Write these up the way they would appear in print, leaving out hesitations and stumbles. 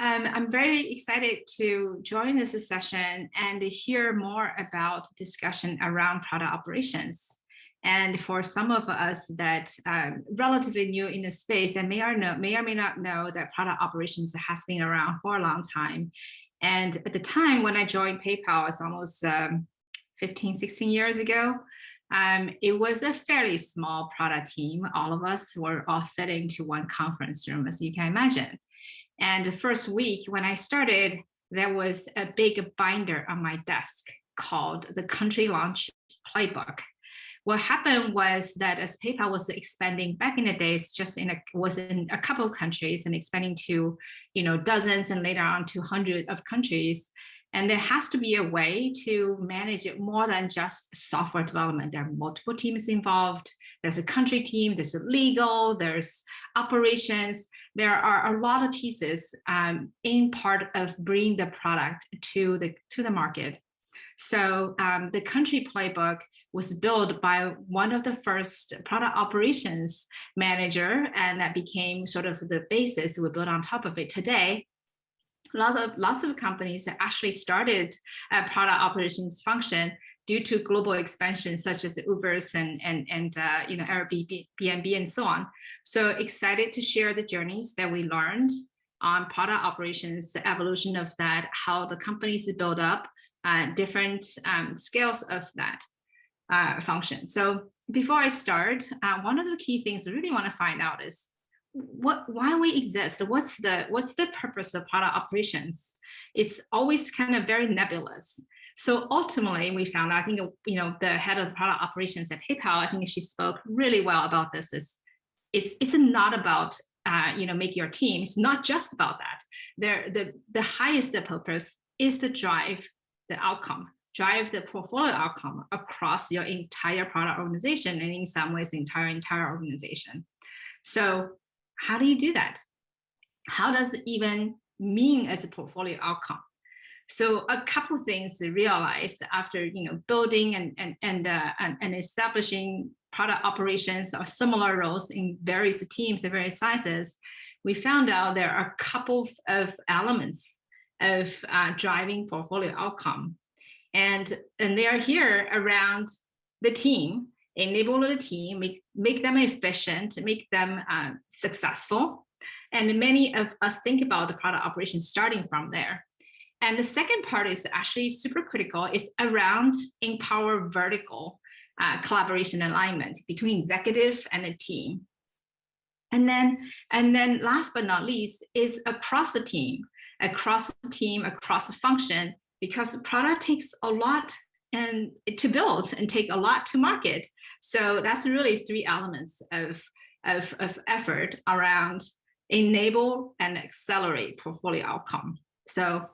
I'm very excited to join this session and hear more about discussion around product operations. And for some of us that relatively new in the space that may or may not know that product operations has been around for a long time. And at the time when I joined PayPal, it's almost 15, 16 years ago. It was a fairly small product team. All of us were all fit into one conference room, as you can imagine. And the first week when I started, there was a big binder on my desk called the Country Launch Playbook. What happened was that as PayPal was expanding back in the days, was in a couple of countries and expanding to, dozens and later on to hundreds of countries. And there has to be a way to manage it more than just software development. There are multiple teams involved. There's a country team, there's a legal, there's operations. There are a lot of pieces in part of bringing the product to the market. So the country playbook was built by one of the first product operations manager, and that became sort of the basis we built on top of it. Today, lots of companies that actually started a product operations function due to global expansion, such as Uber's and Airbnb and so on. So excited to share the journeys that we learned on product operations, the evolution of that, how the companies build up different scales of that function. So before I start, one of the key things I really want to find out is why we exist. What's the purpose of product operations? It's always kind of very nebulous. So ultimately, we found, I think, the head of product operations at PayPal, I think she spoke really well about this. It's not about make your team. It's not just about that. The highest purpose is to drive the outcome, drive the portfolio outcome across your entire product organization, and in some ways, the entire organization. So how do you do that? How does it even mean as a portfolio outcome? So a couple of things I realized after building and establishing product operations or similar roles in various teams and various sizes, we found out there are a couple of elements of driving portfolio outcome, and they are here around the team. Enable the team, make them efficient, make them successful, and many of us think about the product operations starting from there. And the second part is actually super critical, is around empower vertical collaboration alignment between executive and a team. And then last but not least is across the team, across the function, because the product takes a lot and to build and take a lot to market. So that's really three elements of effort around enable and accelerate portfolio outcome. So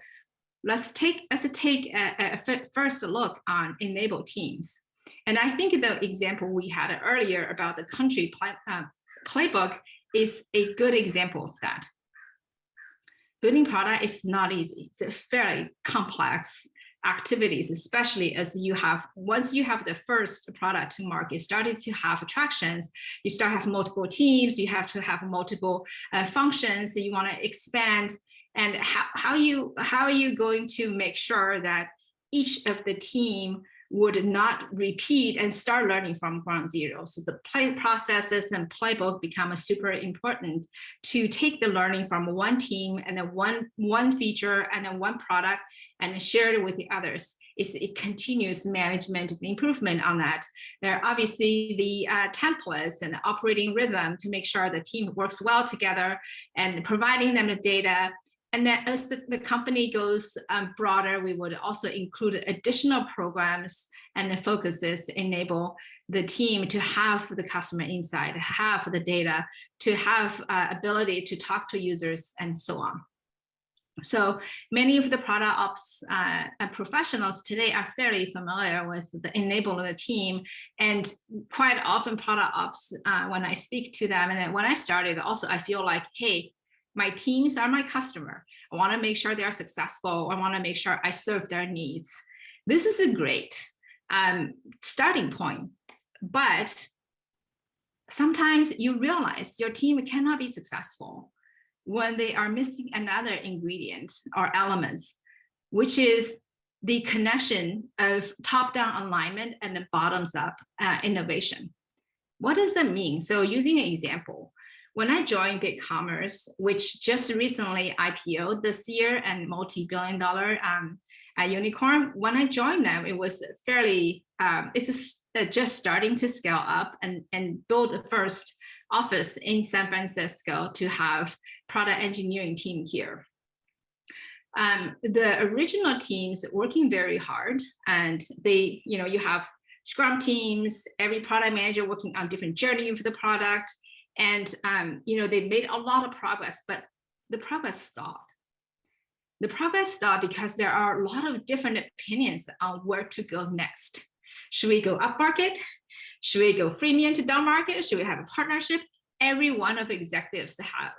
let's take a first look on enable teams. And I think the example we had earlier about the country playbook is a good example of that. Building product is not easy. It's a fairly complex activities, especially as once you have the first product to market, started to have attractions, you start to have multiple teams, you have to have multiple functions that you want to expand. And how are you going to make sure that each of the team would not repeat and start learning from ground zero? So the play processes and playbook become super important to take the learning from one team and then one feature and then one product and share it with the others. It continues management and improvement on that. There are obviously the templates and the operating rhythm to make sure the team works well together and providing them the data. And then as the company goes broader, we would also include additional programs and the focuses enable the team to have the customer insight, have the data, to have ability to talk to users and so on. So many of the product ops professionals today are fairly familiar with the enabling the team, and quite often product ops, when I speak to them, and then when I started also, I feel like, hey, my teams are my customer. I want to make sure they are successful. I want to make sure I serve their needs. This is a great starting point, but sometimes you realize your team cannot be successful when they are missing another ingredient or elements, which is the connection of top-down alignment and the bottoms-up innovation. What does that mean? So using an example, when I joined BigCommerce, which just recently IPO'd this year and multi-billion-dollar unicorn, when I joined them, it was fairly, it's just starting to scale up and build the first office in San Francisco to have product engineering team here. The original teams working very hard, and they, you have Scrum teams, every product manager working on different journey for the product. And, they made a lot of progress, but the progress stopped. The progress stopped because there are a lot of different opinions on where to go next. Should we go up market? Should we go freemium to down market? Should we have a partnership? Every one of executives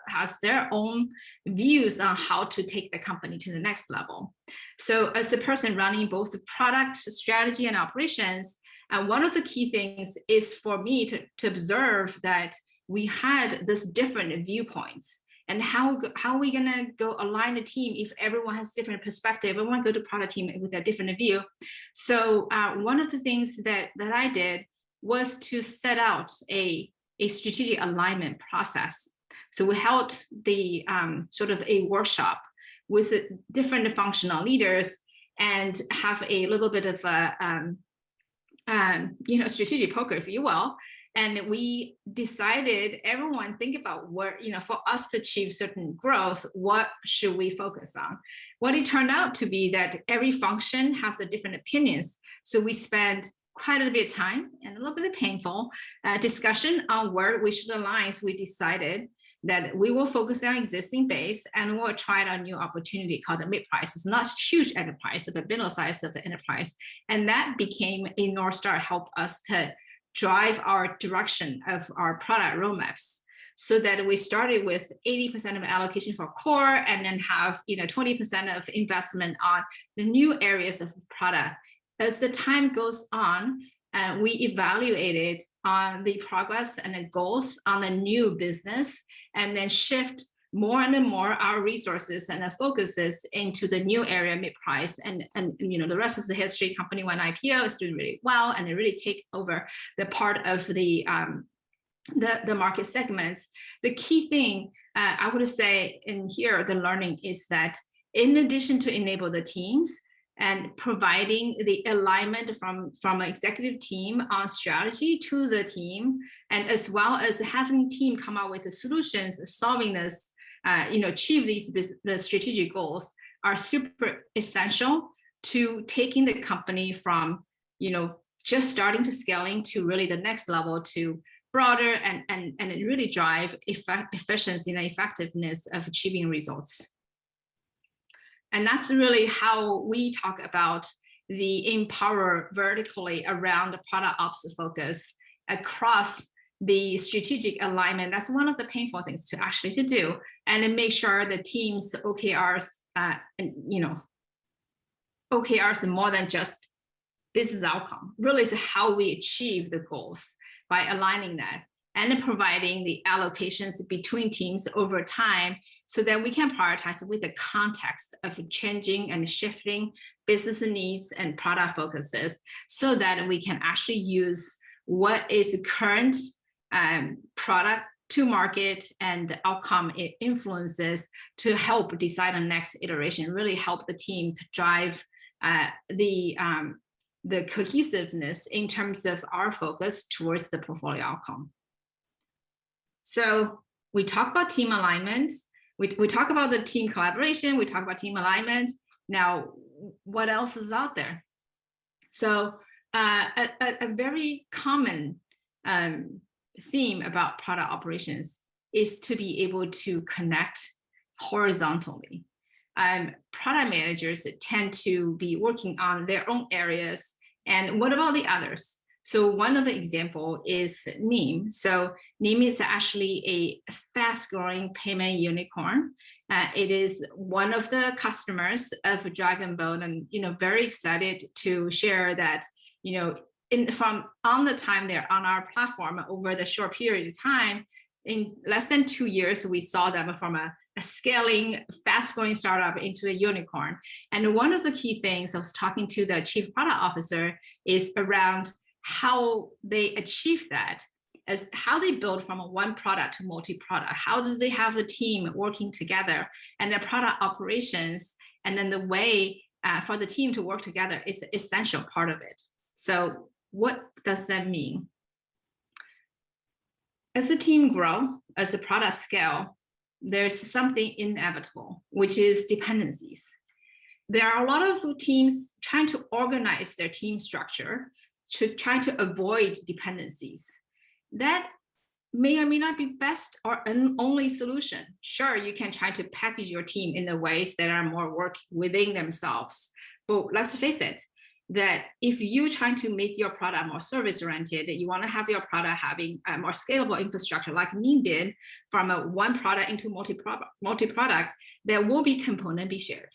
has their own views on how to take the company to the next level. So as the person running both the product strategy and operations, one of the key things is for me to observe that we had this different viewpoints, and how are we gonna go align the team if everyone has different perspective? I want to go to product team with a different view. So one of the things that I did was to set out a strategic alignment process. So we held the sort of a workshop with different functional leaders and have a little bit of a strategic poker, if you will. And we decided, everyone think about where, for us to achieve certain growth, what should we focus on? What it turned out to be that every function has a different opinions. So we spent quite a bit of time and a little bit of painful discussion on where we should align. So we decided that we will focus on existing base and we'll try out a new opportunity called the mid-price. It's not huge enterprise, but middle size of the enterprise. And that became a North Star, help us to drive our direction of our product roadmaps, so that we started with 80% of allocation for core and then have 20% of investment on the new areas of product. As the time goes on, we evaluated on the progress and the goals on the new business, and then shift more and more our resources and our focuses into the new area mid-price, and the rest of the history. Company went IPO, is doing really well, and they really take over the part of the market segments. The key thing I would say in here, the learning is that in addition to enable the teams and providing the alignment from an executive team on strategy to the team, and as well as having team come out with the solutions, solving this, achieve the strategic goals, are super essential to taking the company from, just starting to scaling to really the next level, to broader and really drive efficiency and effectiveness of achieving results. And that's really how we talk about the empower vertically around the product ops focus across the strategic alignment. That's one of the painful things to do, and then make sure the teams OKRs, OKRs more than just business outcome. Really is how we achieve the goals by aligning that and providing the allocations between teams over time, so that we can prioritize with the context of changing and shifting business needs and product focuses, so that we can actually use what is the current product to market and the outcome it influences to help decide on next iteration, really help the team to drive the cohesiveness in terms of our focus towards the portfolio outcome. So we talk about team alignment, we talk about the team collaboration, we talk about team alignment. Now, what else is out there? So a very common theme about product operations is to be able to connect horizontally. Product managers tend to be working on their own areas, and what about the others? So one of the example is Neem. So Neem is actually a fast-growing payment unicorn. It is one of the customers of Dragonboat, and very excited to share that from on the time they're on our platform over the short period of time, in less than 2 years, we saw them from a scaling fast-growing startup into a unicorn. And one of the key things I was talking to the chief product officer is around how they achieve that, as how they build from one product to multi-product. How do they have a team working together, and the product operations, and then the way for the team to work together is an essential part of it. So what does that mean? As the team grow, as the product scale, there's something inevitable, which is dependencies. There are a lot of teams trying to organize their team structure to try to avoid dependencies. That may or may not be best or an only solution. Sure, you can try to package your team in the ways that are more work within themselves. But let's face it, that if you're trying to make your product more service-oriented, you want to have your product having a more scalable infrastructure like Mean did, from a one product into multi-product, there will be component be shared.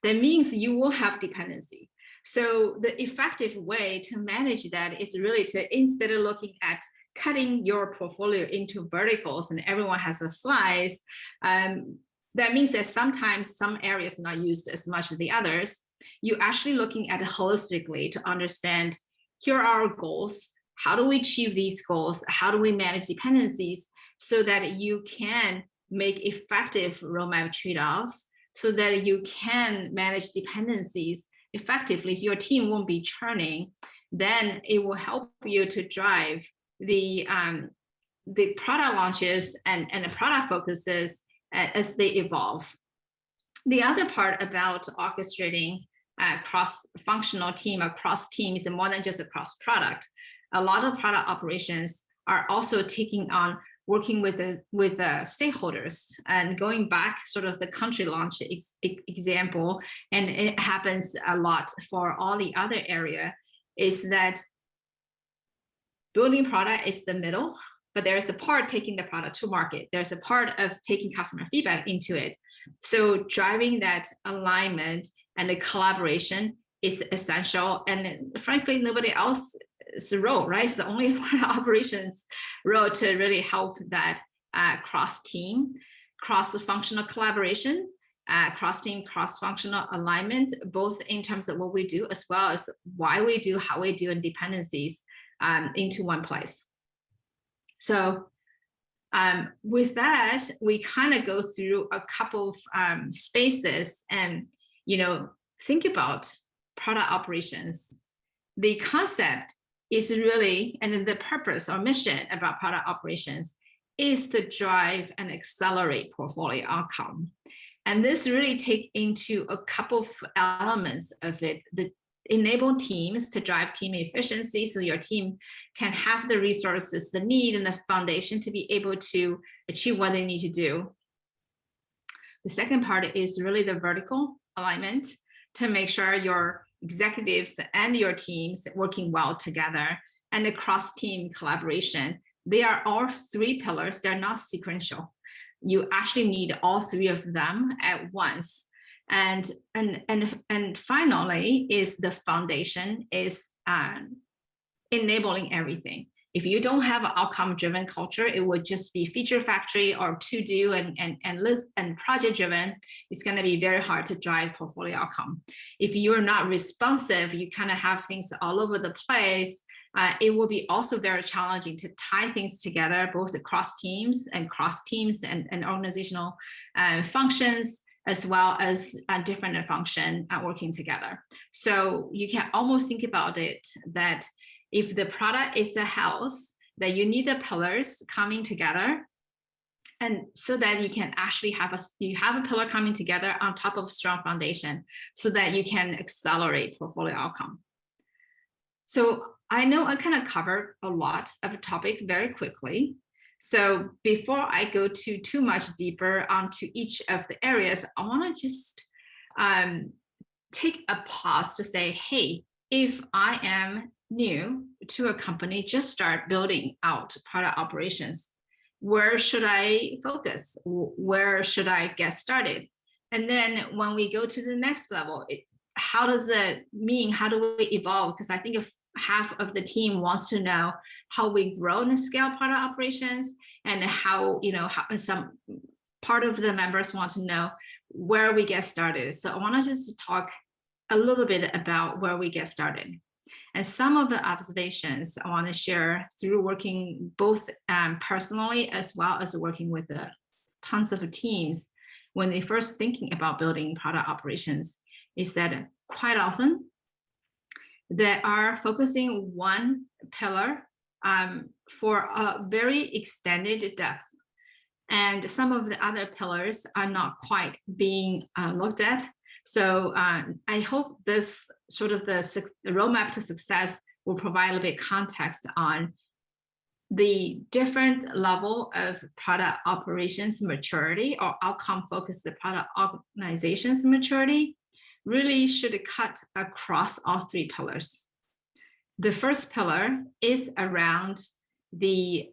That means you will have dependency. So the effective way to manage that is really to, instead of looking at cutting your portfolio into verticals and everyone has a slice, that means that sometimes some areas are not used as much as the others. You're actually looking at it holistically to understand, here are our goals. How do we achieve these goals? How do we manage dependencies so that you can make effective roadmap trade-offs, so that you can manage dependencies effectively, so your team won't be churning? Then it will help you to drive the product launches and the product focuses as they evolve. The other part about orchestrating cross-functional team across teams and more than just across product, a lot of product operations are also taking on working with the stakeholders, and going back sort of the country launch example, and it happens a lot for all the other area, is that building product is the middle, but there's a part taking the product to market. There's a part of taking customer feedback into it. So driving that alignment and the collaboration is essential. And frankly, nobody else's role, right? It's the only operations role to really help that cross-team, cross-functional collaboration, cross-team, cross-functional alignment, both in terms of what we do as well as why we do, how we do, and dependencies into one place. So with that, we kind of go through a couple of spaces and, think about product operations. The concept is really, and then the purpose or mission about product operations is to drive and accelerate portfolio outcome. And this really take into a couple of elements of it. The enable teams to drive team efficiency, so your team can have the resources, the need, and the foundation to be able to achieve what they need to do. The second part is really the vertical alignment to make sure your executives and your teams working well together, and the cross-team collaboration. They are all three pillars. They're not sequential. You actually need all three of them at once. And finally is the foundation is enabling everything. If you don't have an outcome-driven culture, it would just be feature factory or to-do and list and project-driven. It's going to be very hard to drive portfolio outcome. If you're not responsive, you kind of have things all over the place. It will be also very challenging to tie things together, both across teams and organizational functions, as well as different function working together. So you can almost think about it that if the product is a house, that you need the pillars coming together, and so that you can actually have a pillar coming together on top of strong foundation, so that you can accelerate portfolio outcome. So I know I kind of covered a lot of a topic very quickly. So before I go too much deeper onto each of the areas, I want to just take a pause to say, hey, if I am new to a company, just start building out product operations, where should I focus? Where should I get started? And then when we go to the next level, how does it mean? How do we evolve? Because I think if half of the team wants to know how we grow and scale product operations, and how some part of the members want to know where we get started. So I want to just talk a little bit about where we get started. And some of the observations I want to share through working both personally as well as working with tons of teams when they first thinking about building product operations is that quite often they are focusing one pillar for a very extended depth. And some of the other pillars are not quite being looked at. So I hope this sort of the roadmap to success will provide a little bit of context on the different level of product operations maturity or outcome-focused product organizations maturity really should cut across all three pillars. The first pillar is around the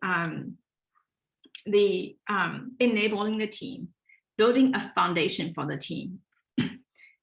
enabling the team, building a foundation for the team.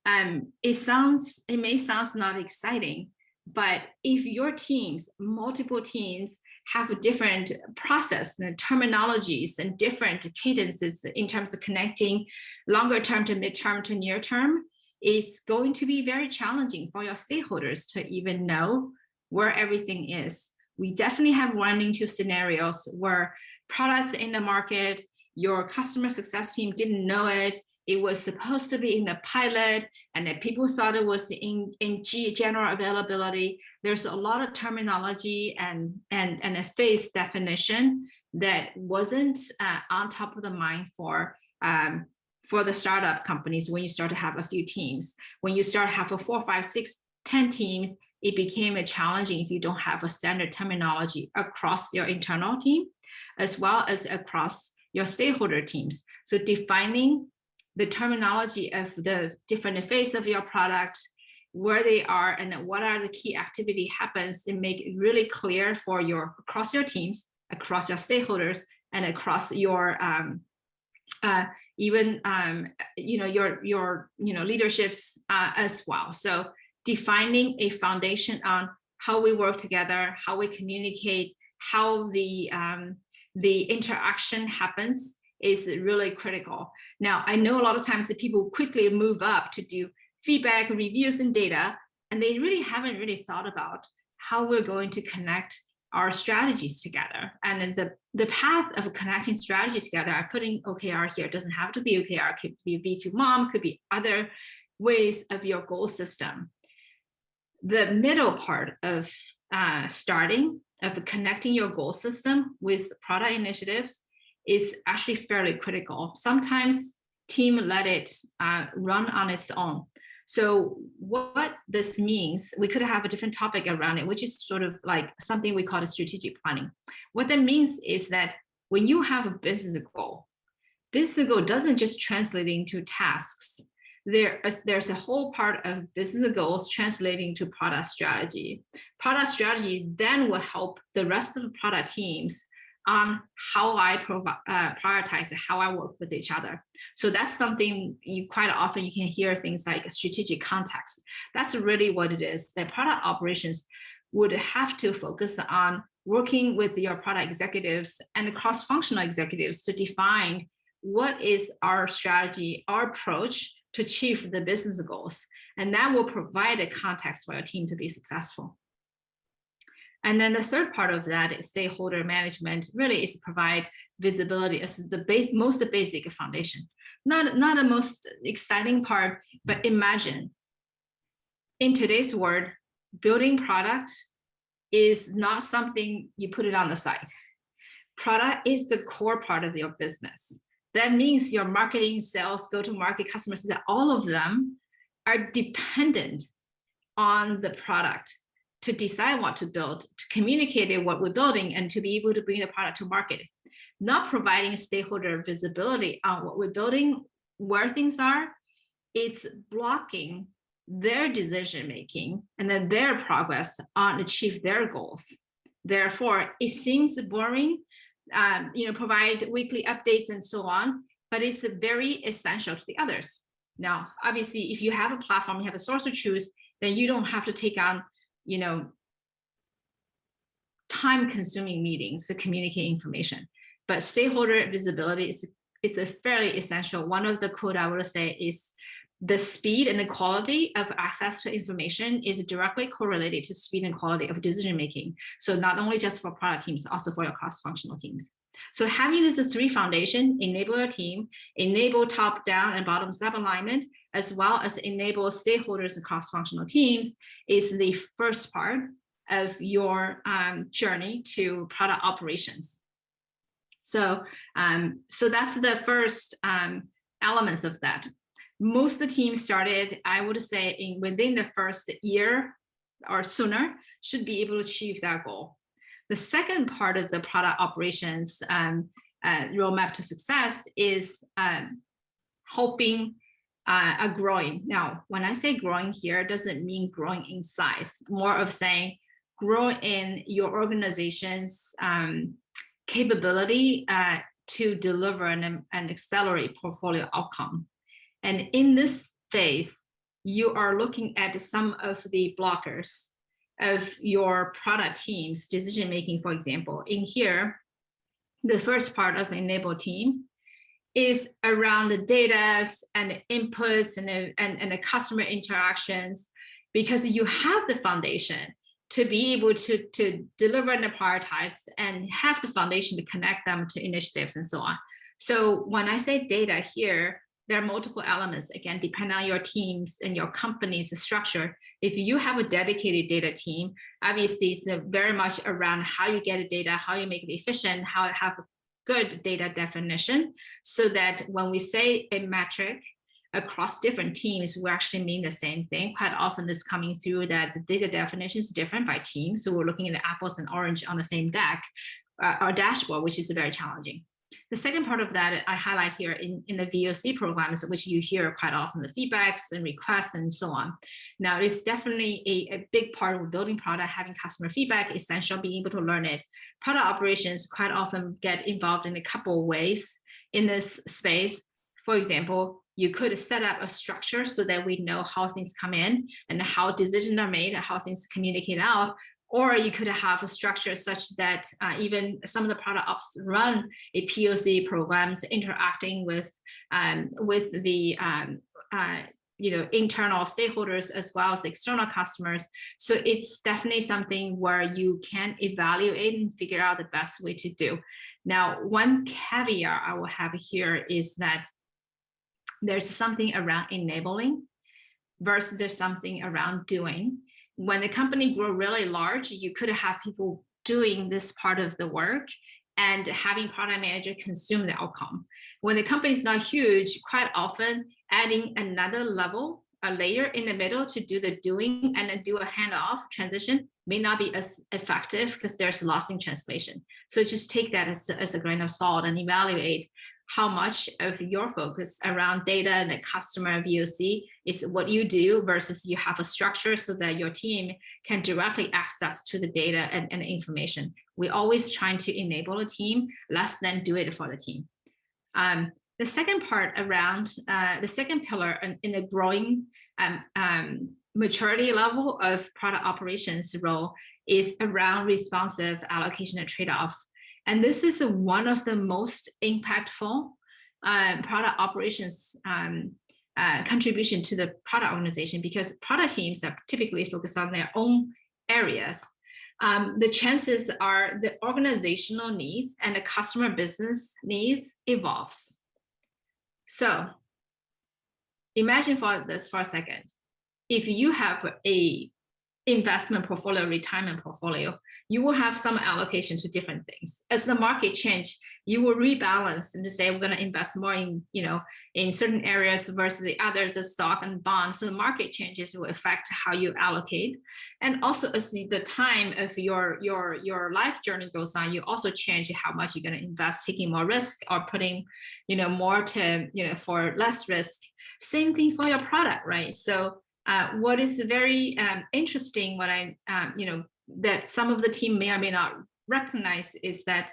It may sound not exciting, but if your teams, multiple teams, have different process and terminologies and different cadences in terms of connecting longer term to mid-term to near term, it's going to be very challenging for your stakeholders to even know where everything is. We definitely have run into scenarios where products in the market, your customer success team didn't know it. It was supposed to be in the pilot, and then people thought it was in general availability. There's a lot of terminology and a phase definition that wasn't on top of the mind for the startup companies when you start to have a few teams. When you start to have a 4, 5, 6, 10 teams, it became challenging if you don't have a standard terminology across your internal team, as well as across your stakeholder teams. So defining the terminology of the different phases of your product, where they are, and what are the key activity happens, and make it really clear for across your teams, across your stakeholders, and across your your leaderships as well. So defining a foundation on how we work together, how we communicate, how the interaction happens is really critical. Now, I know a lot of times that people quickly move up to do feedback, reviews, and data, and they really haven't thought about how we're going to connect our strategies together. And then the path of connecting strategies together, I'm putting OKR here. It doesn't have to be OKR, it could be V2 MOM, could be other ways of your goal system. The middle part of connecting your goal system with product initiatives is actually fairly critical. Sometimes team let it run on its own. So what this means, we could have a different topic around it, which is sort of like something we call a strategic planning. What that means is that when you have a business goal doesn't just translate into tasks. There's a whole part of business goals translating to product strategy. Product strategy then will help the rest of the product teams on how I prioritize how I work with each other. So that's something quite often you can hear things like strategic context. That's really what it is. The product operations would have to focus on working with your product executives and cross-functional executives to define what is our strategy, our approach to achieve the business goals. And that will provide a context for your team to be successful. And then the third part of that is stakeholder management, really is to provide visibility as the most basic foundation. Not the most exciting part, but imagine in today's world, building product is not something you put it on the side. Product is the core part of your business. That means your marketing, sales, go-to-market, customers, that all of them are dependent on the product to decide what to build, to communicate what we're building, and to be able to bring the product to market. Not providing stakeholder visibility on what we're building, where things are, it's blocking their decision-making and then their progress on achieve their goals. Therefore, it seems boring, provide weekly updates and so on, but it's very essential to the others. Now, obviously, if you have a platform, you have a source of truth, then you don't have to take on time-consuming meetings to communicate information. But stakeholder visibility it's a fairly essential. One of the code I would say is the speed and the quality of access to information is directly correlated to speed and quality of decision making. So not only just for product teams, also for your cross-functional teams. So having these three foundations, enable your team, enable top-down and bottom-up alignment, as well as enable stakeholders and cross-functional teams, is the first part of your journey to product operations. So, so that's the first elements of that. Most of the teams started, I would say, within the first year or sooner, should be able to achieve that goal. The second part of the product operations roadmap to success is hoping growing. Now, when I say growing here, it doesn't mean growing in size, more of saying grow in your organization's capability to deliver and accelerate portfolio outcome. And in this phase, you are looking at some of the blockers of your product team's decision making. For example, in here, the first part of enable team is around the data and the inputs and the customer interactions, because you have the foundation to be able to deliver and prioritize and have the foundation to connect them to initiatives and so on. So when I say data here, there are multiple elements, again, depending on your teams and your company's structure. If you have a dedicated data team, obviously it's very much around how you get the data, how you make it efficient, how you have a good data definition, so that when we say a metric across different teams, we actually mean the same thing. Quite often it's coming through that the data definition is different by team. So we're looking at the apples and orange on the same deck or dashboard, which is very challenging. The second part of that I highlight here in the VOC programs, which you hear quite often, the feedbacks and requests and so on. Now, it's definitely a big part of building product, having customer feedback, essential, being able to learn it. Product operations quite often get involved in a couple of ways in this space. For example, you could set up a structure so that we know how things come in and how decisions are made and how things communicate out. Or you could have a structure such that even some of the product ops run a POC programs interacting with the internal stakeholders as well as external customers. So it's definitely something where you can evaluate and figure out the best way to do. Now, one caveat I will have here is that there's something around enabling versus there's something around doing. When the company grew really large, you could have people doing this part of the work and having product manager consume the outcome. When the company is not huge, quite often adding another level, a layer in the middle to do the doing and then do a handoff transition may not be as effective because there's loss in translation. So just take that as a grain of salt and evaluate how much of your focus around data and the customer VOC is what you do versus you have a structure so that your team can directly access to the data and information. We're always trying to enable a team less than do it for the team. The second part around the second pillar in the growing maturity level of product operations role is around responsive allocation and trade-off. And this is one of the most impactful product operations contribution to the product organization, because product teams are typically focused on their own areas. The chances are the organizational needs and the customer business needs evolves. So imagine for this for a second. If you have a investment portfolio, retirement portfolio, you will have some allocation to different things. As the market change, you will rebalance and to say we're going to invest more in, in certain areas versus the others, the stock and bonds. So the market changes will affect how you allocate. And also as the time of your life journey goes on, you also change how much you're going to invest, taking more risk or putting, more to, for less risk. Same thing for your product, right? So what is very interesting, what I, that some of the team may or may not recognize is that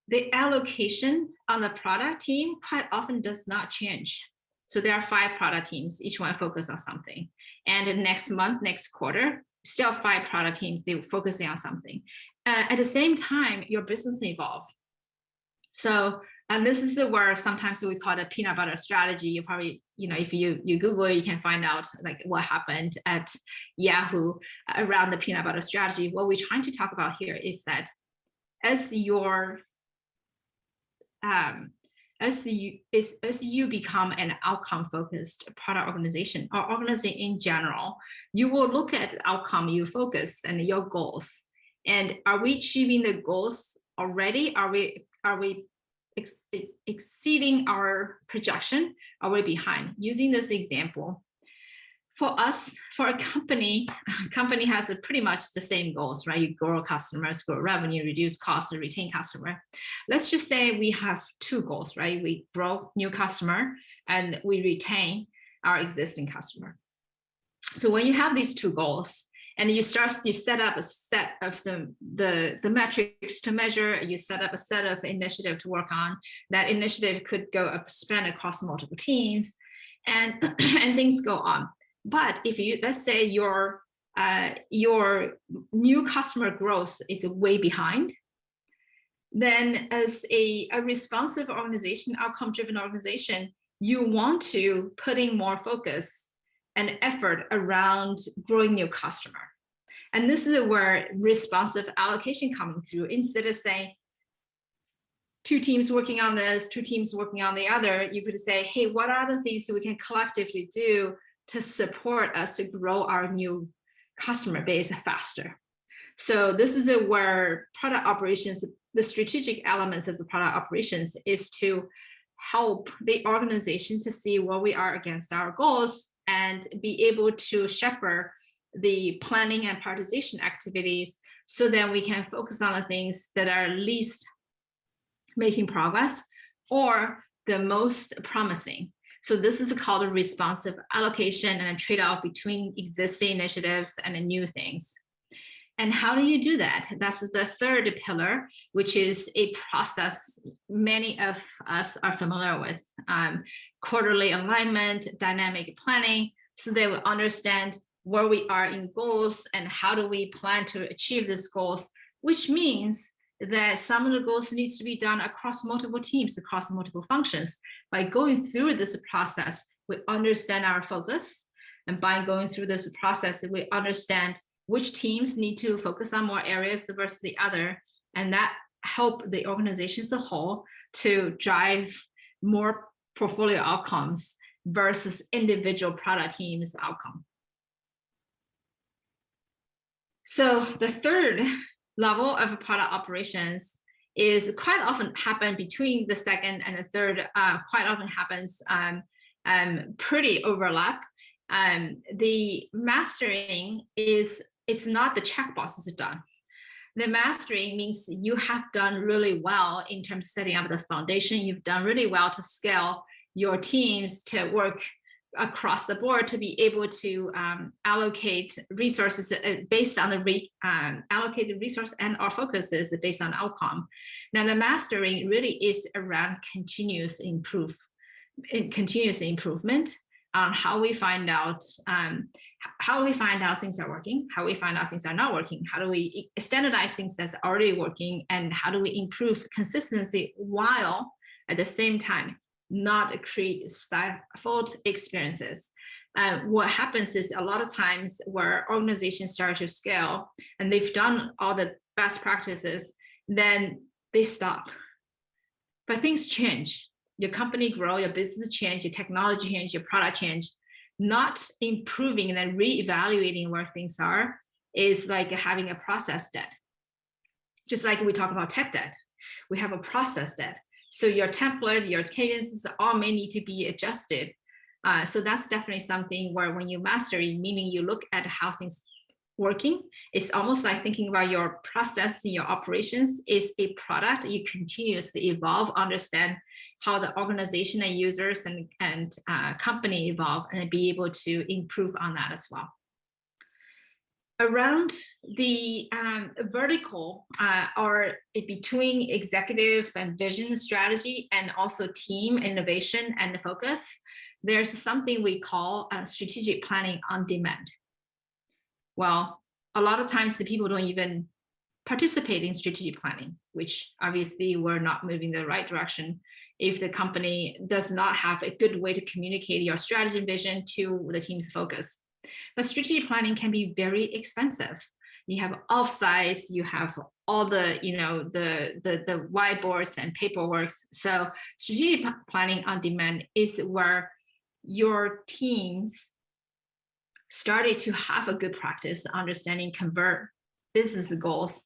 the allocation on the product team quite often does not change. So there are 5 product teams, each one focus on something. And the next month, next quarter, still 5 product teams, they're focusing on something. At the same time, your business evolves. So And this is where sometimes we call it a peanut butter strategy. You probably, if you Google it, you can find out like what happened at Yahoo around the peanut butter strategy. What we're trying to talk about here is that as you become an outcome focused product organization or organization in general, you will look at the outcome you focus and your goals. And are we achieving the goals already? Are we exceeding our projection? Are we behind? Using this example, for us, for a company has pretty much the same goals, right? You grow customers, grow revenue, reduce costs, and retain customer. Let's just say we have two goals, right? We grow new customer and we retain our existing customer. So when you have these two goals, and you set up a set of the metrics to measure, you set up a set of initiative to work on. That initiative could span across multiple teams, and things go on. But if let's say your new customer growth is way behind, then as a responsive organization, outcome-driven organization, you want to put in more focus and effort around growing new customer. And this is where responsive allocation coming through. Instead of saying two teams working on this, two teams working on the other, you could say, hey, what are the things that we can collectively do to support us to grow our new customer base faster? So this is where product operations, the strategic elements of the product operations is to help the organization to see where we are against our goals and be able to shepherd the planning and prioritization activities so that we can focus on the things that are least making progress or the most promising. So this is called a responsive allocation and a trade-off between existing initiatives and the new things. And how do you do that? That's the third pillar, which is a process many of us are familiar with. Quarterly alignment, dynamic planning, so they will understand where we are in goals and how do we plan to achieve these goals, which means that some of the goals needs to be done across multiple teams, across multiple functions. By going through this process, we understand our focus. And by going through this process, we understand which teams need to focus on more areas versus the other. And that help the organization as a whole to drive more portfolio outcomes versus individual product teams outcome. So the third level of product operations is quite often happen between the second and the third, quite often happens pretty overlap. The mastering it's not the checkbox is done. The mastering means you have done really well in terms of setting up the foundation. You've done really well to scale your teams to work across the board to be able to allocate resources based on the allocated resource and our focuses based on outcome. Now the mastering really is around continuous improvement on how we find out things are working, how we find out things are not working, how do we standardize things that's already working, and how do we improve consistency while at the same time not create stifled experiences. What happens is a lot of times where organizations start to scale and they've done all the best practices, then they stop. But things change. Your company grow, your business change, your technology change, your product change. Not improving and then reevaluating where things are is like having a process debt. Just like we talk about tech debt, we have a process debt. So your template, your cadences all may need to be adjusted. So that's definitely something where when you master it, meaning you look at how things working, it's almost like thinking about your process and your operations is a product. You continuously evolve, understand how the organization and users and company evolve, and be able to improve on that as well. Around the vertical or between executive and vision strategy and also team innovation and focus, there's something we call strategic planning on demand. Well, a lot of times the people don't even participate in strategic planning, which obviously we're not moving the right direction if the company does not have a good way to communicate your strategy and vision to the team's focus. But strategic planning can be very expensive. You have offsites, you have all the, the whiteboards and paperwork. So strategic planning on demand is where your teams started to have a good practice, understanding, convert business goals,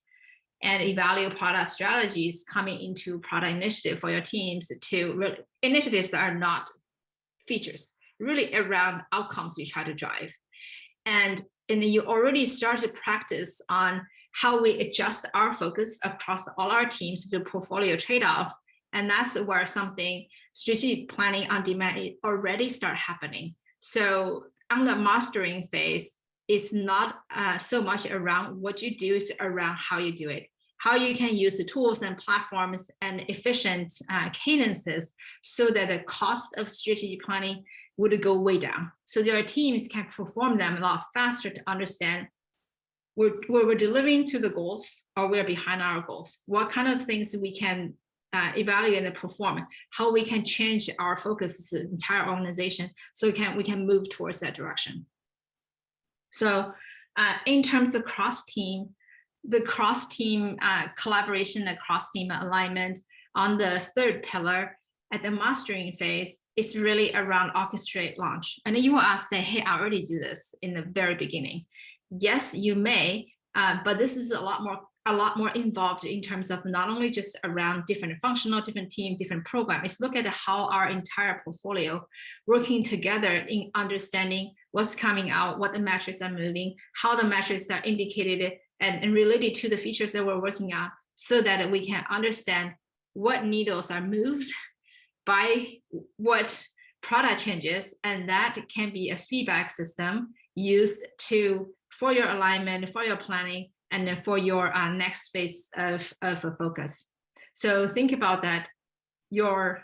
and evaluate product strategies coming into product initiative for your teams to initiatives that are not features, really around outcomes you try to drive. And you already started practice on how we adjust our focus across all our teams to do portfolio trade-off. And that's where something strategic planning on demand already start happening. So on the mastering phase, it's not so much around what you do, it's around how you do it, how you can use the tools and platforms and efficient cadences so that the cost of strategic planning would go way down. So your teams can perform them a lot faster to understand where we're delivering to the goals or we're behind our goals, what kind of things we can evaluate and perform, how we can change our focus as an entire organization so we can move towards that direction. So in terms of cross-team, the cross-team collaboration, the cross-team alignment on the third pillar at the mastering phase, it's really around orchestrate launch. And you will ask, say, hey, I already do this in the very beginning. Yes, you may, but this is a lot more involved in terms of not only just around different functional, different team, different program. It's look at how our entire portfolio working together in understanding what's coming out, what the metrics are moving, how the metrics are indicated and related to the features that we're working on, so that we can understand what needles are moved by what product changes, and that can be a feedback system used for your alignment, for your planning, and then for your next phase of a focus. So think about that. Your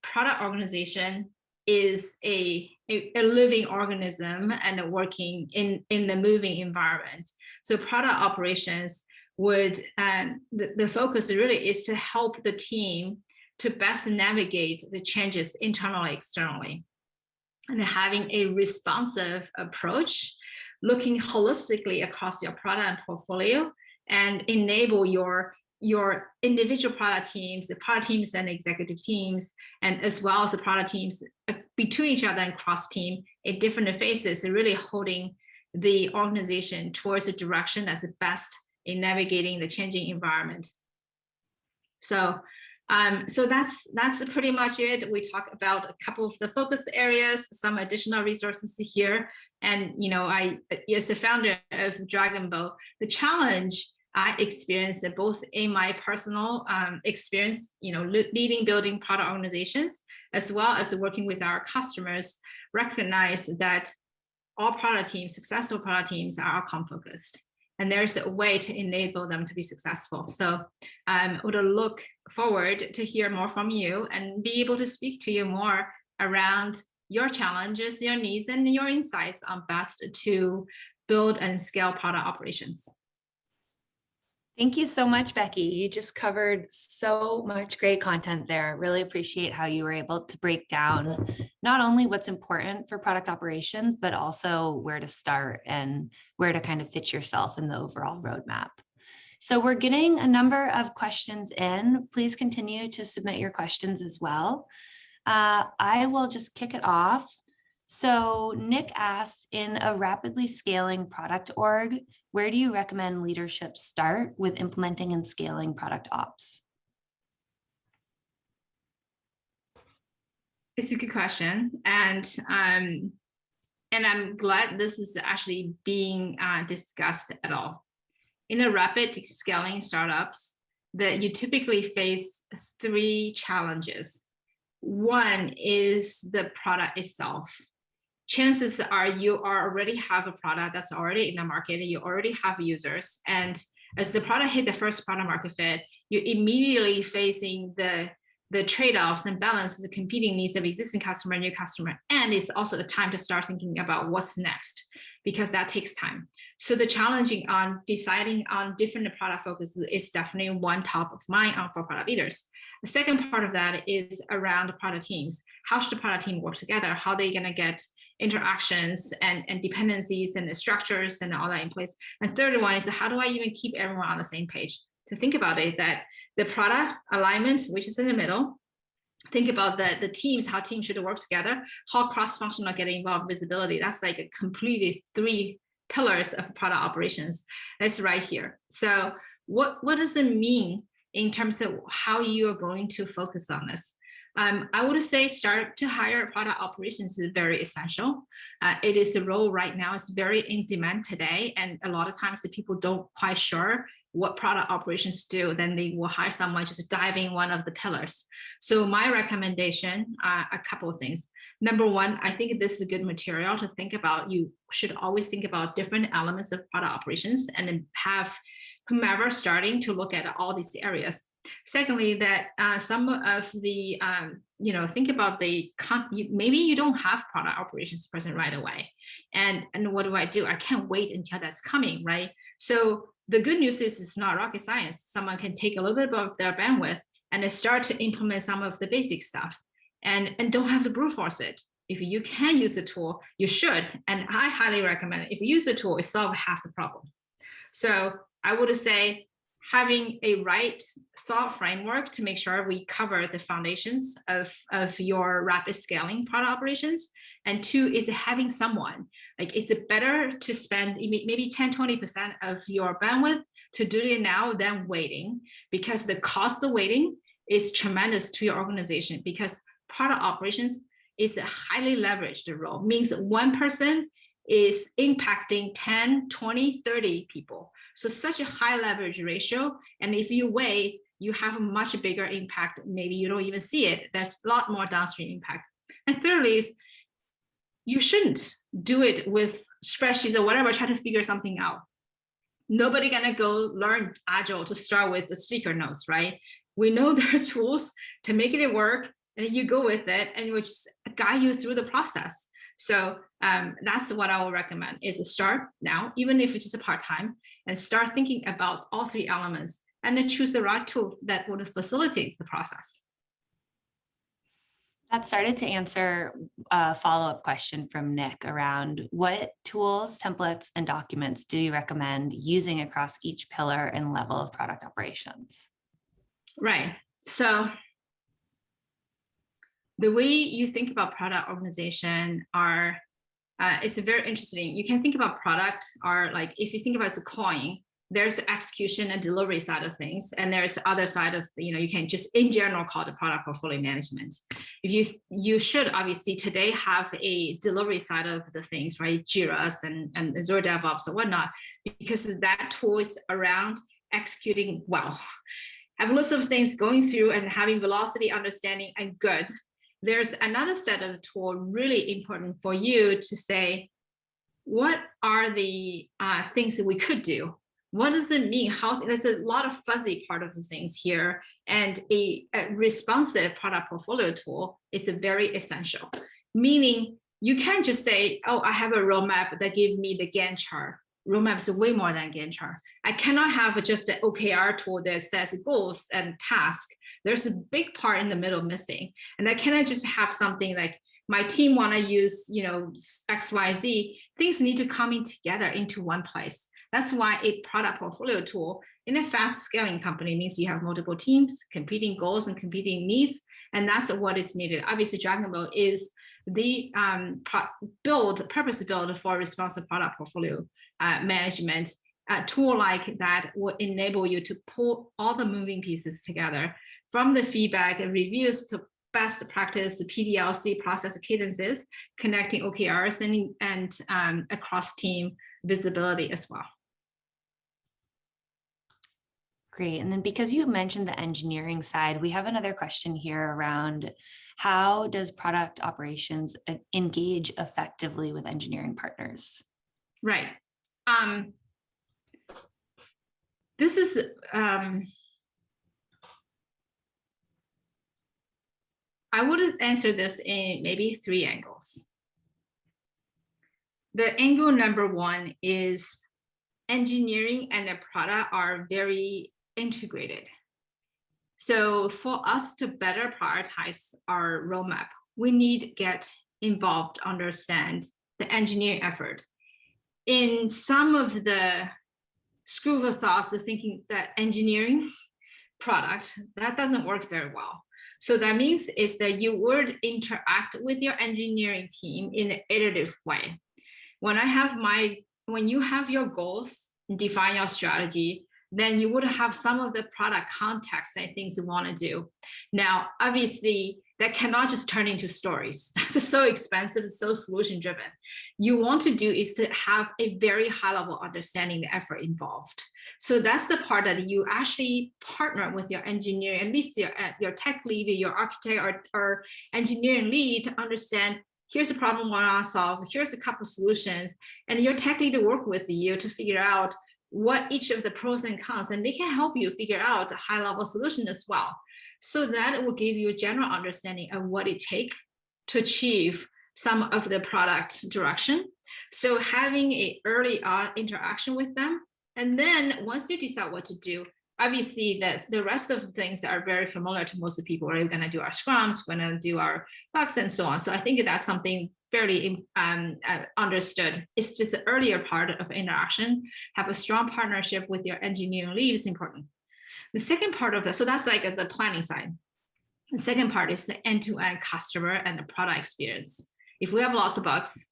product organization is a living organism and working in the moving environment. So product operations would, the focus really is to help the team to best navigate the changes internally, externally, and having a responsive approach, looking holistically across your product and portfolio, and enable your individual product teams, the product teams and executive teams, and as well as the product teams between each other and cross team in different phases, really holding the organization towards the direction that's the best in navigating the changing environment. So that's pretty much it. We talk about a couple of the focus areas, some additional resources here. And, I, as the founder of Dragonboat, the challenge I experienced both in my personal experience, leading, building product organizations, as well as working with our customers, recognize that all product teams, successful product teams, are outcome focused. And there's a way to enable them to be successful. So I would look forward to hear more from you and be able to speak to you more around your challenges, your needs, and your insights on best to build and scale product operations. Thank you so much, Becky. You just covered so much great content there. Really appreciate how you were able to break down not only what's important for product operations, but also where to start and where to kind of fit yourself in the overall roadmap. So we're getting a number of questions in. Please continue to submit your questions as well. I will just kick it off. So Nick asked, in a rapidly scaling product org, where do you recommend leadership start with implementing and scaling product ops? It's a good question. And I'm glad this is actually being discussed at all. In a rapid scaling startups, that you typically face three challenges. One is the product itself. Chances are you already have a product that's already in the market, and you already have users. And as the product hit the first product market fit, you're immediately facing the trade-offs and balance the competing needs of existing customer, new customer. And it's also the time to start thinking about what's next, because that takes time. So the challenging on deciding on different product focuses is definitely one top of mind for product leaders. The second part of that is around the product teams. How should the product team work together? How are they going to get interactions and dependencies and the structures and all that in place? And third one is how do I even keep everyone on the same page? To think about it, that the product alignment, which is in the middle, think about the teams, how teams should work together, how cross-functional getting involved, visibility. That's like a completely 3 pillars of product operations. That's right here. So what does it mean in terms of how you are going to focus on this? I would say start to hire product operations is very essential. It is a role right now, it's very in demand today. And a lot of times the people don't quite sure what product operations do, then they will hire someone just diving one of the pillars. So my recommendation, a couple of things. Number one, I think this is a good material to think about. You should always think about different elements of product operations and then have whomever starting to look at all these areas. Secondly, that some of the, think about maybe you don't have product operations present right away. And what do? I can't wait until that's coming, right? So the good news is it's not rocket science. Someone can take a little bit of their bandwidth and then start to implement some of the basic stuff and don't have to brute force it. If you can use the tool, you should. And I highly recommend it. If you use the tool, it solves half the problem. So I would say having a right thought framework to make sure we cover the foundations of your rapid scaling product operations. And 2 is having someone, like, is it better to spend maybe 10-20% of your bandwidth to do it now than waiting? Because the cost of waiting is tremendous to your organization, because product operations is a highly leveraged role, means one person is impacting 10, 20, 30 people. So such a high leverage ratio. And if you wait, you have a much bigger impact. Maybe you don't even see it. There's a lot more downstream impact. And thirdly is you shouldn't do it with spreadsheets or whatever, try to figure something out. Nobody gonna go learn Agile to start with the sticker notes, right? We know there are tools to make it work, and you go with it, and it will just guide you through the process. So that's what I will recommend, is to start now, even if it's just a part-time, and start thinking about all 3 elements and then choose the right tool that would facilitate the process. That started to answer a follow-up question from Nick around what tools, templates, and documents do you recommend using across each pillar and level of product operations? Right. So the way you think about product organization it's very interesting. You can think about product like, if you think about it as a coin, there's the execution and delivery side of things, and there's the other side of, you can just in general call it product portfolio management. If you should obviously today have a delivery side of the things, right? Jira's and Azure DevOps or whatnot, because that tool is around executing well. Have lots of things going through and having velocity, understanding, and good. There's another set of tool really important for you to say, what are the things that we could do? What does it mean? There's a lot of fuzzy part of the things here, and a responsive product portfolio tool is very essential. Meaning you can't just say, oh, I have a roadmap that gives me the Gantt chart. Roadmap is way more than Gantt chart. I cannot have just an OKR tool that says goals and tasks. There's a big part in the middle missing. And I cannot just have something like my team want to use, XYZ. Things need to come in together into one place. That's why a product portfolio tool in a fast scaling company means you have multiple teams, competing goals and competing needs. And that's what is needed. Obviously, Dragonboat is the purpose built for responsive product portfolio management. A tool like that will enable you to pull all the moving pieces together, from the feedback and reviews to best practice, PDLC process cadences, connecting OKRs and across team visibility as well. Great. And then because you mentioned the engineering side, we have another question here around how does product operations engage effectively with engineering partners? Right. This is I would answer this in maybe 3 angles. The angle number 1 is engineering and the product are very integrated. So for us to better prioritize our roadmap, we need to get involved, understand the engineering effort. In some of the school of thoughts, the thinking that engineering product, that doesn't work very well. So that means is that you would interact with your engineering team in an iterative way. When you have your goals, define your strategy, then you would have some of the product context and things you want to do. Now, obviously, that cannot just turn into stories. It's so expensive, so solution driven. You want to do is to have a very high level understanding the effort involved. So that's the part that you actually partner with your engineering, at least your tech lead, your architect or engineering lead, to understand here's a problem we want to solve, here's a couple solutions, and your tech lead to work with you to figure out what each of the pros and cons, and they can help you figure out a high level solution as well. So that will give you a general understanding of what it takes to achieve some of the product direction. So having an early interaction with them, and then once you decide what to do, obviously the rest of the things are very familiar to most people. We're going to do our scrums, we're going to do our bugs and so on. So I think that's something fairly understood. It's just the earlier part of interaction. Have a strong partnership with your engineering lead is important. The second part of that, so that's like the planning side. The second part is the end-to-end customer and the product experience. If we have lots of bugs,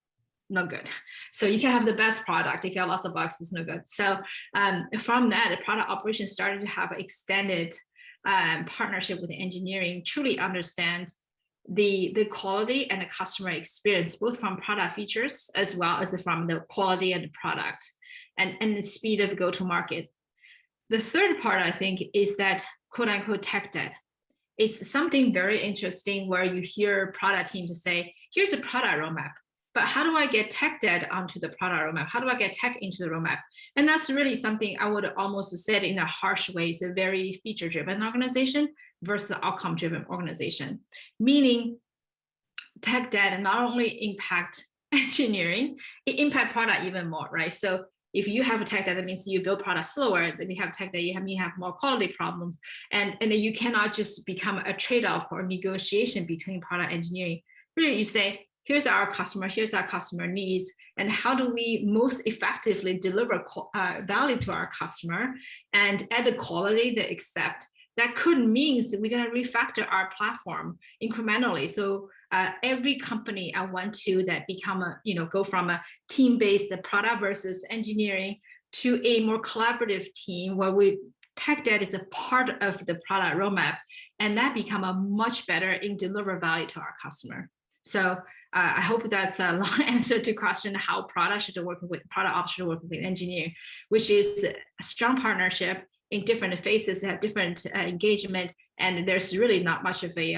no good. So you can have the best product. If you have lots of bugs, it's no good. So from that, the product operations started to have extended partnership with the engineering, truly understand the quality and the customer experience, both from product features as well as from the quality and the product and the speed of go-to-market. The third part, I think, is that quote-unquote tech debt. It's something very interesting where you hear product team to say, here's the product roadmap, but how do I get tech debt onto the product roadmap? How do I get tech into the roadmap? And that's really something I would almost say in a harsh way. It's a very feature-driven organization versus outcome-driven organization, meaning tech debt not only impact engineering, it impact product even more, right? So if you have a tech debt, that means you build product slower, then you have tech debt, you have more quality problems. And then you cannot just become a trade-off or negotiation between product engineering. Really, you say, here's our customer needs, and how do we most effectively deliver value to our customer and at the quality they accept. That could mean we're going to refactor our platform incrementally. So every company I went to that go from a team-based product versus engineering to a more collaborative team where tech debt is a part of the product roadmap, and that become a much better in deliver value to our customer. So I hope that's a long answer to question how product ops should work with engineering, which is a strong partnership in different phases, have different engagement, and there's really not much of a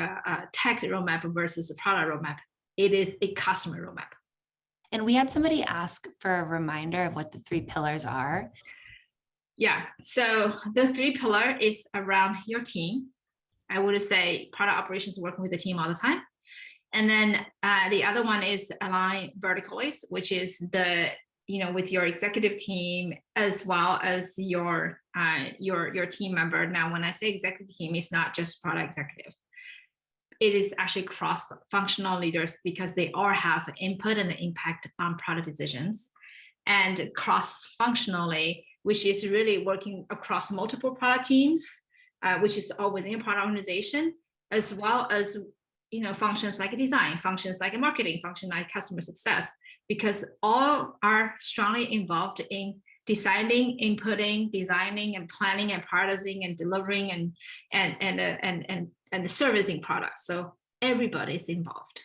tech roadmap versus a product roadmap. It is a customer roadmap. And we had somebody ask for a reminder of what the 3 pillars are. Yeah, so the 3 pillars is around your team. I would say product operations working with the team all the time. And then the other one is align vertically, which is with your executive team as well as your team member. Now, when I say executive team, it's not just product executive. It is actually cross-functional leaders because they all have input and impact on product decisions. And cross-functionally, which is really working across multiple product teams, which is all within a product organization, as well as functions like design, functions like marketing, functions like customer success, because all are strongly involved in deciding, inputting, designing, and planning, and prioritizing, and delivering, and servicing products. So everybody's involved.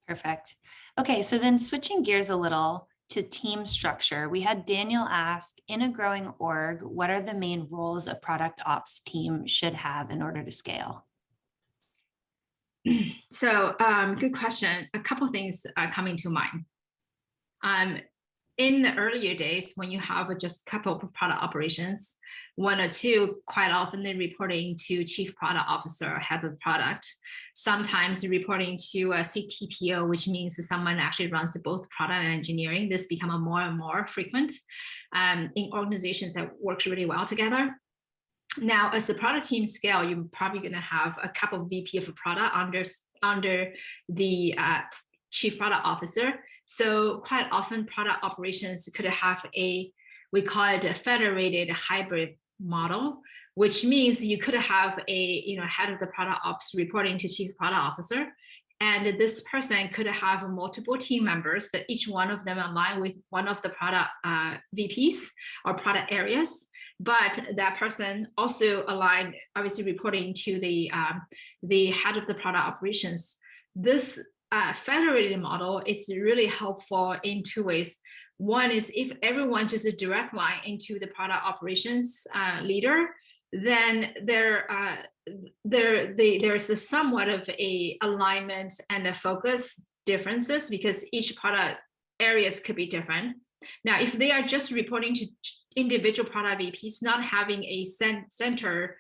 Perfect. Okay, so then switching gears a little to team structure, we had Daniel ask, in a growing org, what are the main roles a product ops team should have in order to scale? So good question. A couple of things are coming to mind. In the earlier days, when you have just a couple of product operations, 1 or 2, quite often they're reporting to chief product officer or head of product. Sometimes reporting to a CTPO, which means someone actually runs both product and engineering. This becomes more and more frequent in organizations that works really well together. Now, as the product team scale, you're probably going to have a couple of VP of a product under the chief product officer. So quite often product operations could have we call it a federated hybrid model, which means you could have a head of the product ops reporting to chief product officer. And this person could have multiple team members that each one of them align with one of the product VPs or product areas. But that person also aligned, obviously reporting to the head of the product operations. This federated model is really helpful in two ways. One is if everyone just a direct line into the product operations leader, then there's a somewhat of a alignment and a focus differences because each product areas could be different. Now, if they are just reporting to individual product VPs, not having a center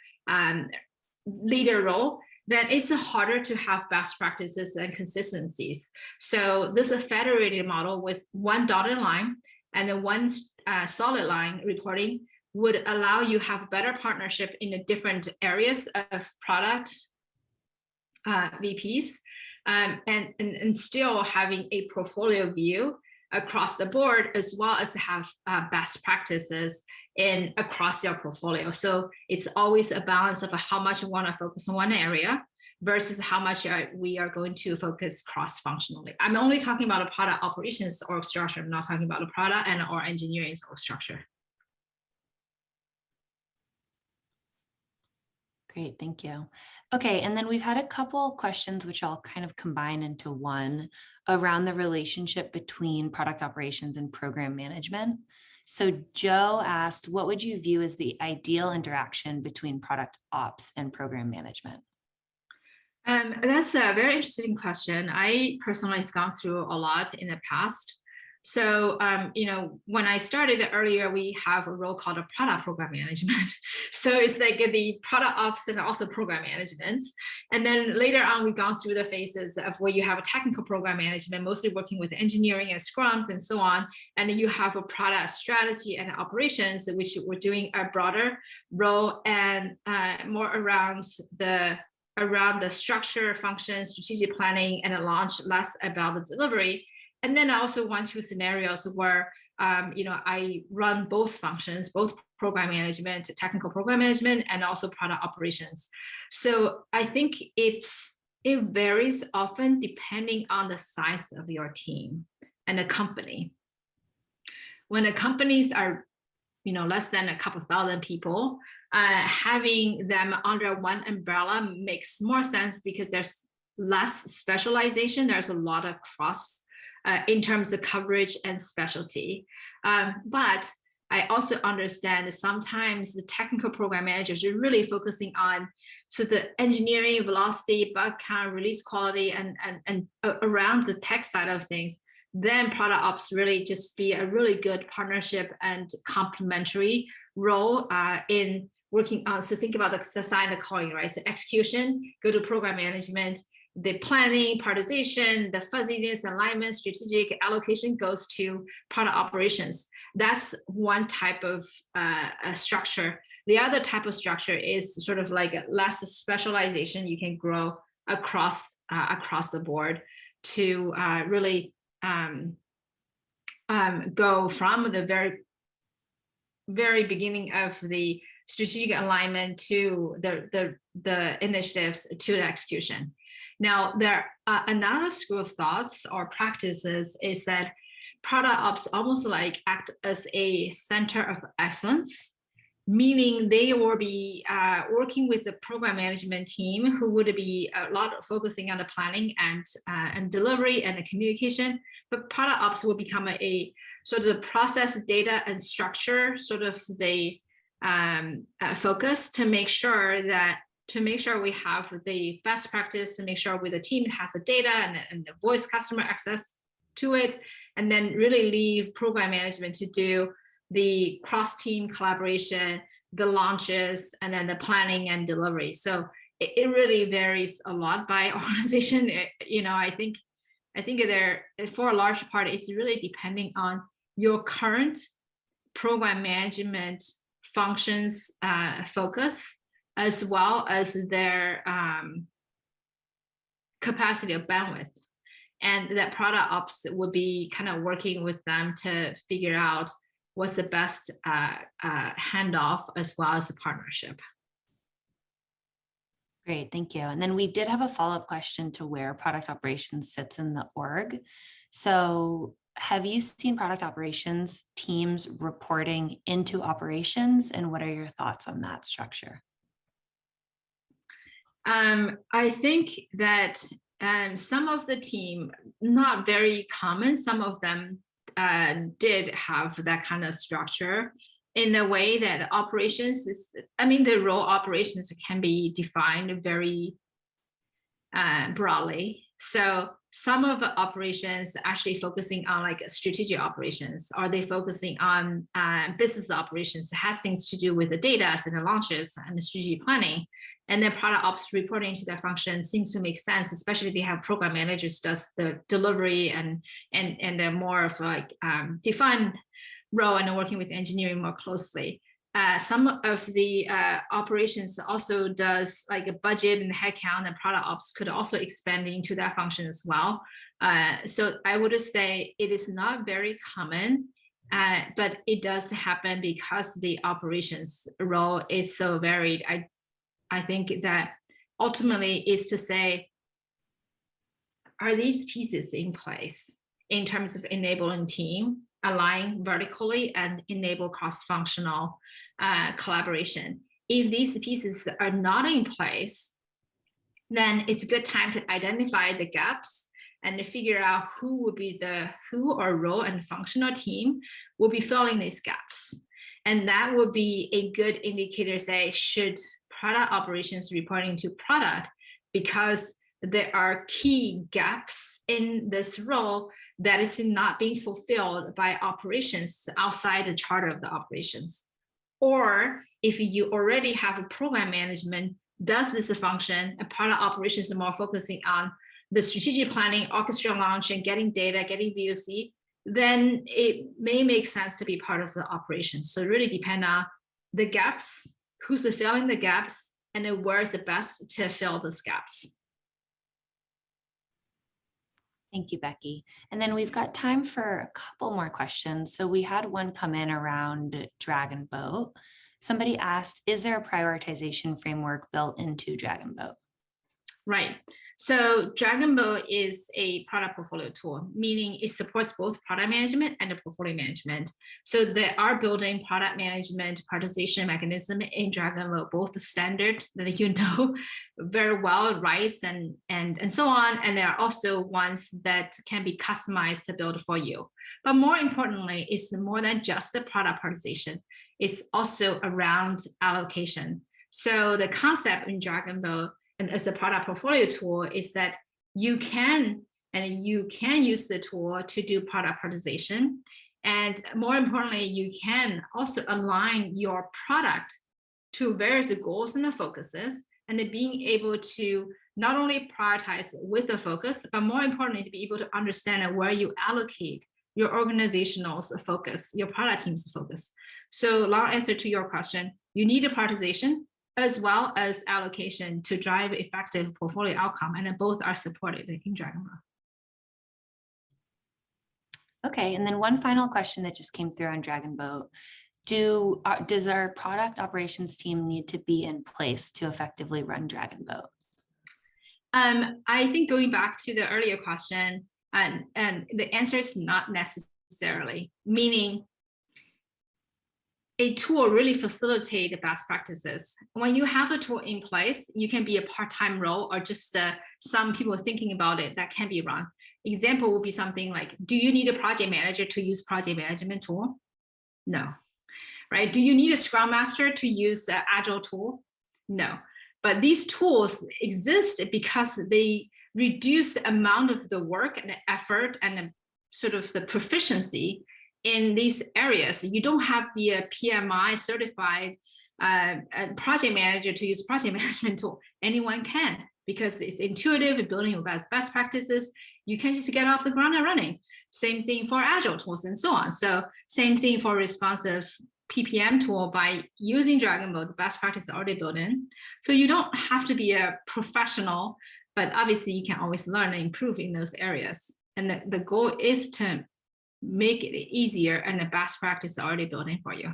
leader role, then it's harder to have best practices and consistencies. So this is a federated model with one dotted line and then one solid line reporting would allow you have better partnership in the different areas of product VPs and still having a portfolio view across the board, as well as have best practices across your portfolio. So it's always a balance of how much you want to focus on one area versus how much we are going to focus cross-functionally. I'm only talking about a product operations org structure. I'm not talking about a product or engineering org structure. Great, thank you. Okay, and then we've had a couple questions which I'll kind of combine into one around the relationship between product operations and program management. So Joe asked, what would you view as the ideal interaction between product ops and program management? That's a very interesting question. I personally have gone through a lot in the past. So, when I started earlier, we have a role called a product program management. So it's like the product ops and also program management. And then later on, we've gone through the phases of where you have a technical program management, mostly working with engineering and scrums and so on. And then you have a product strategy and operations, which we're doing a broader role and more around the structure, function, strategic planning, and a launch, less about the delivery. And then I also went through scenarios where, I run both functions, both program management, technical program management, and also product operations. So I think it varies often depending on the size of your team and the company. When the companies are, less than a couple thousand people, having them under one umbrella makes more sense because there's less specialization. There's a lot of cross in terms of coverage and specialty. But I also understand that sometimes the technical program managers are really focusing on the engineering, velocity, bug count, release quality, and around the tech side of things. Then product ops really just be a really good partnership and complementary role in working on. So think about the sign of calling, right? So execution, go to program management. The planning, prioritization, the fuzziness, alignment, strategic allocation goes to product operations. That's one type of structure. The other type of structure is sort of like less specialization. You can grow across the board to really go from the very beginning of the strategic alignment to the initiatives to the execution. Now, there another school of thoughts or practices is that product ops almost like act as a center of excellence, meaning they will be working with the program management team who would be a lot of focusing on the planning and delivery and the communication, but product ops will become a sort of the process, data, and structure sort of the focus to make sure we have the best practice, to make sure the team has the data and the voice customer access to it, and then really leave program management to do the cross-team collaboration, the launches, and then the planning and delivery. So it really varies a lot by organization. I think there, for a large part, it's really depending on your current program management functions focus, as well as their capacity of bandwidth. And that product ops would be kind of working with them to figure out what's the best handoff as well as a partnership. Great, thank you. And then we did have a follow-up question to where product operations sits in the org. So have you seen product operations teams reporting into operations, and what are your thoughts on that structure? I think that some of the team, not very common, some of them did have that kind of structure in a way that operations is, I mean, the role operations can be defined very broadly. So some of the operations actually focusing on like strategic operations. Are they focusing on business operations? It has things to do with the data and the launches and the strategic planning. And then product ops reporting to that function seems to make sense, especially if they have program managers does the delivery and a more of like defined role and working with engineering more closely. Some of the operations also does like a budget and headcount, and product ops could also expand into that function as well. So I would say it is not very common, but it does happen because the operations role is so varied. I think that ultimately is to say, are these pieces in place in terms of enabling team, align vertically, and enable cross-functional collaboration? If these pieces are not in place, then it's a good time to identify the gaps and to figure out who or role and functional team will be filling these gaps. And that would be a good indicator, say, should product operations reporting to product, because there are key gaps in this role that is not being fulfilled by operations outside the charter of the operations. Or if you already have a program management, does this function, and product operations are more focusing on the strategic planning, orchestral launch, and getting data, getting VOC, then it may make sense to be part of the operations. So it really depend on the gaps, who's filling the gaps, and then where's the best to fill those gaps. Thank you, Becky. And then we've got time for a couple more questions. So we had one come in around Dragonboat. Somebody asked, is there a prioritization framework built into Dragonboat? Right. So Dragonboat is a product portfolio tool, meaning it supports both product management and the portfolio management. So they are building product management prioritization mechanism in Dragonboat, both the standard that you know very well, RICE and so on. And there are also ones that can be customized to build for you. But more importantly, it's more than just the product prioritization. It's also around allocation. So the concept in Dragonboat and as a product portfolio tool is that you can use the tool to do product prioritization. And more importantly, you can also align your product to various goals and the focuses, and being able to not only prioritize with the focus, but more importantly, to be able to understand where you allocate your organizational focus, your product team's focus. So long answer to your question, you need a prioritization as well as allocation to drive effective portfolio outcome, and both are supported in Dragonboat. Okay, and then one final question that just came through on Dragonboat. Does our product operations team need to be in place to effectively run Dragonboat? I think going back to the earlier question, and the answer is not necessarily, meaning a tool really facilitates best practices. When you have a tool in place, you can be a part-time role or just some people thinking about it that can be run. Example would be something like, do you need a project manager to use project management tool? No, right? Do you need a Scrum Master to use the Agile tool? No, but these tools exist because they reduce the amount of the work and the effort and the sort of the proficiency in these areas. You don't have to be a PMI certified project manager to use project management tool. Anyone can, because it's intuitive, building with best practices. You can just get off the ground and running. Same thing for Agile tools and so on. So same thing for responsive PPM tool by using Dragonboat, the best practice is already built in. So you don't have to be a professional, but obviously you can always learn and improve in those areas. And the goal is to make it easier, and the best practice is already built in for you.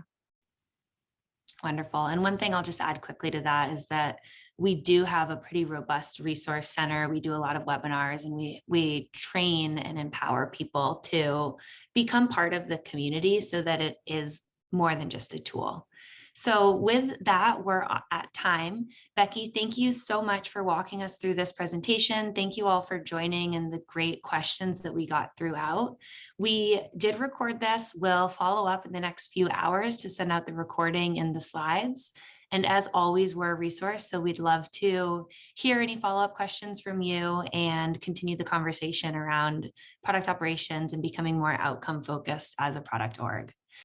Wonderful. And one thing I'll just add quickly to that is that we do have a pretty robust resource center. We do a lot of webinars, and we train and empower people to become part of the community so that it is more than just a tool. So with that, we're at time. Becky, thank you so much for walking us through this presentation. Thank you all for joining and the great questions that we got throughout. We did record this. We'll follow up in the next few hours to send out the recording and the slides. And as always, we're a resource, so we'd love to hear any follow-up questions from you and continue the conversation around product operations and becoming more outcome focused as a product org.